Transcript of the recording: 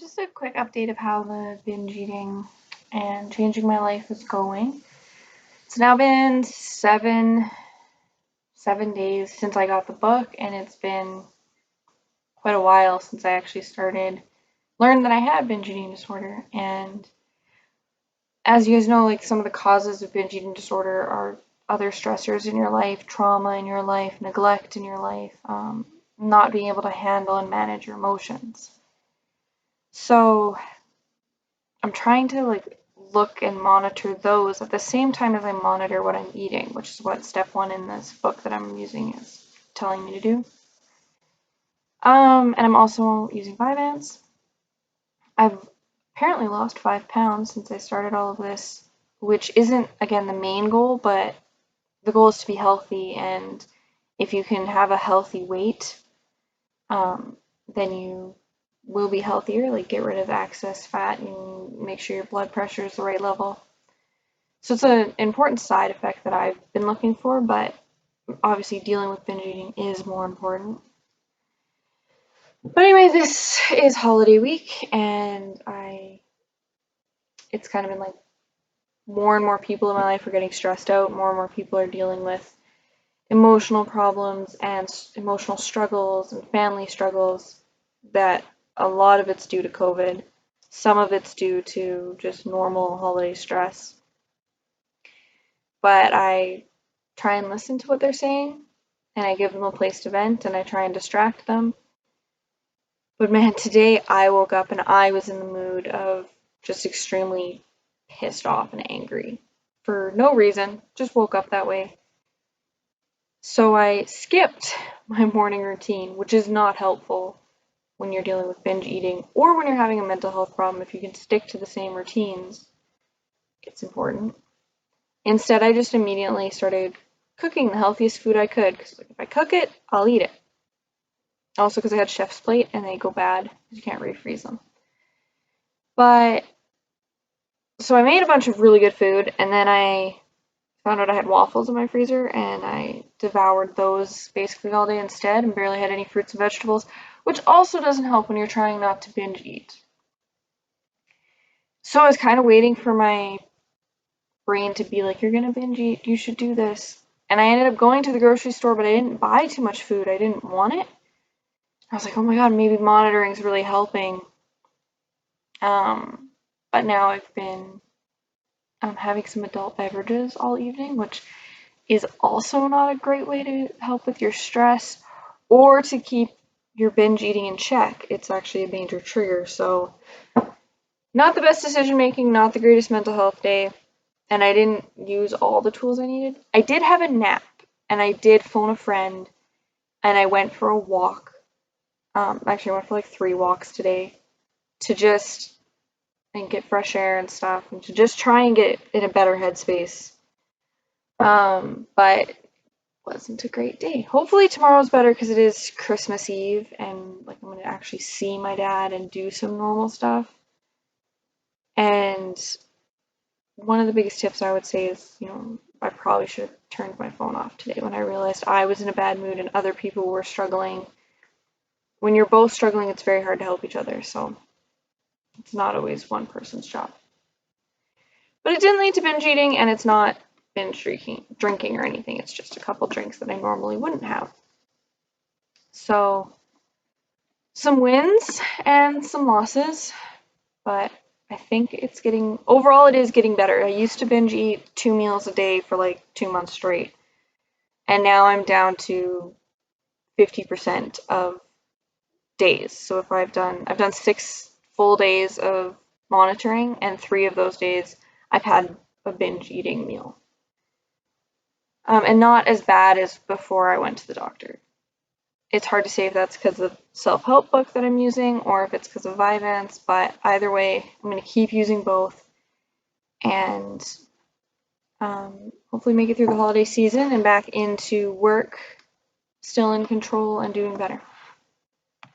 just a quick update of how the binge eating and changing my life is going. It's now been seven days since I got the book, and it's been quite a while since I actually learned that I had binge eating disorder. And as you guys know, like some of the causes of binge eating disorder are other stressors in your life, trauma in your life, neglect in your life, not being able to handle and manage your emotions. So I'm trying to look and monitor those at the same time as I monitor what I'm eating, which is what step 1 in this book that I'm using is telling me to do. And I'm also using Vyvanse. I've apparently lost 5 pounds since I started all of this, which isn't, again, the main goal, but the goal is to be healthy, and if you can have a healthy weight, then you will be healthier, like get rid of excess fat and make sure your blood pressure is the right level. So it's an important side effect that I've been looking for, but obviously dealing with binge eating is more important. But anyway, this is holiday week, and it's kind of been like more and more people in my life are getting stressed out, more and more people are dealing with emotional problems and emotional struggles and family struggles that a lot of it's due to COVID. Some of it's due to just normal holiday stress. But I try and listen to what they're saying, and I give them a place to vent, and I try and distract them. But man, today I woke up and I was in the mood of just extremely pissed off and angry for no reason, just woke up that way. So I skipped my morning routine, which is not helpful when you're dealing with binge eating or when you're having a mental health problem. If you can stick to the same routines, it's important. Instead, I just immediately started cooking the healthiest food I could, because if I cook it, I'll eat it. Also because I had chef's plate and they go bad because you can't refreeze them. But so I made a bunch of really good food, and then I found out I had waffles in my freezer, and I devoured those basically all day instead and barely had any fruits and vegetables, which also doesn't help when you're trying not to binge eat. So I was kind of waiting for my brain to be like, you're gonna binge eat, you should do this. And I ended up going to the grocery store, but I didn't buy too much food. I didn't want it. I was like, oh my god, maybe monitoring is really helping. But now I've been having some adult beverages all evening, which is also not a great way to help with your stress or to keep your binge eating in check. It's actually a major trigger. So not the best decision making, not the greatest mental health day, and I didn't use all the tools I needed. I did have a nap, and I did phone a friend, and I went for a walk. Actually, I went for like 3 walks today to just and get fresh air and stuff, and to just try and get in a better headspace. But it wasn't a great day. Hopefully tomorrow's better because it is Christmas Eve, and like I'm gonna actually see my dad and do some normal stuff. And one of the biggest tips I would say is, I probably should have turned my phone off today when I realized I was in a bad mood and other people were struggling. When you're both struggling, it's very hard to help each other, so it's not always one person's job. But it didn't lead to binge eating, and it's not binge drinking or anything. It's just a couple drinks that I normally wouldn't have. So, some wins and some losses, but I think overall it is getting better. I used to binge eat 2 meals a day for like 2 months straight, and now I'm down to 50% of days. So if I've done 6 full days of monitoring, and 3 of those days I've had a binge eating meal. And not as bad as before I went to the doctor. It's hard to say if that's because of the self-help book that I'm using or if it's because of Vyvanse, but either way, I'm going to keep using both and hopefully make it through the holiday season and back into work, still in control and doing better.